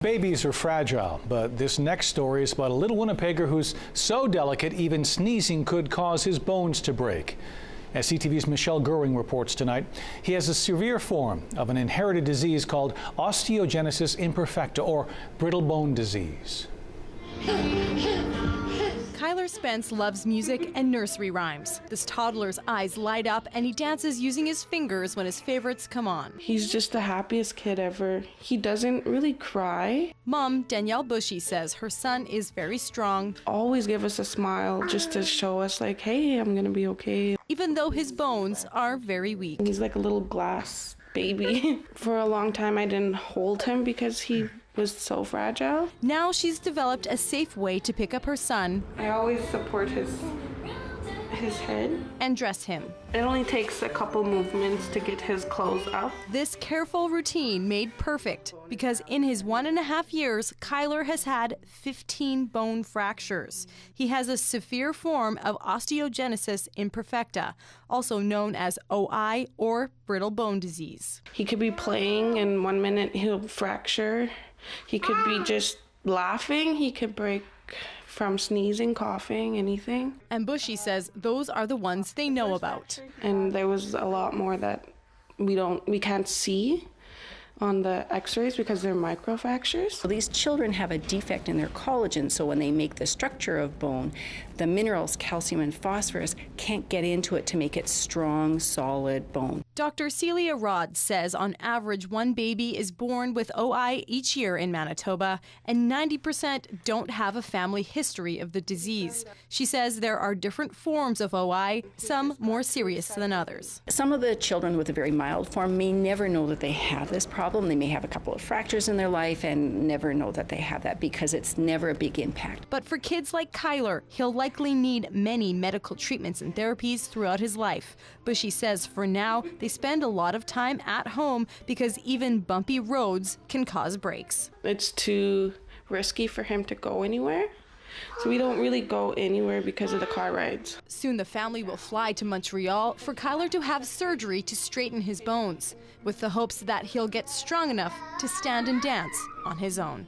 Babies are fragile, but this next story is about a little Winnipegger who's so delicate even sneezing could cause his bones to break. As CTV's Michelle Gerwing reports tonight, he has a severe form of an inherited disease called osteogenesis imperfecta, or brittle bone disease. Kyler Spence loves music and nursery rhymes. This toddler's eyes light up and he dances using his fingers when his favorites come on. He's just the happiest kid ever. He doesn't really cry. Mom, Danielle Bushy, says her son is very strong. Always give us a smile just to show us like, hey, I'm gonna be okay. Even though his bones are very weak. He's like a little glass baby. For a long time I didn't hold him because he was so fragile. Now she's developed a safe way to pick up her son. I always support his head and dress him. It only takes a couple movements to get his clothes up. This careful routine made perfect because in his 1.5 years, Kyler has had 15 bone fractures. He has a severe form of osteogenesis imperfecta, also known as OI or brittle bone disease. He could be playing and 1 minute he'll fracture. He could be just laughing. He could break from sneezing, coughing, anything. And Bushy says those are the ones they know about. And there was a lot more that we can't see on the x-rays because they're microfractures. So these children have a defect in their collagen, so when they make the structure of bone, the minerals, calcium and phosphorus, can't get into it to make it strong, solid bone. Dr. Celia Rod says on average one baby is born with OI each year in Manitoba, and 90% don't have a family history of the disease. She says there are different forms of OI, some more serious than others. Some of the children with a very mild form may never know that they have this problem. They may have a couple of fractures in their life and never know that they have that because it's never a big impact. But for kids like Kyler, he'll likely need many medical treatments and therapies throughout his life. But she says for now, they spend a lot of time at home because even bumpy roads can cause breaks. It's too risky for him to go anywhere. So we don't really go anywhere because of the car rides. Soon the family will fly to Montreal for Kyler to have surgery to straighten his bones, with the hopes that he'll get strong enough to stand and dance on his own.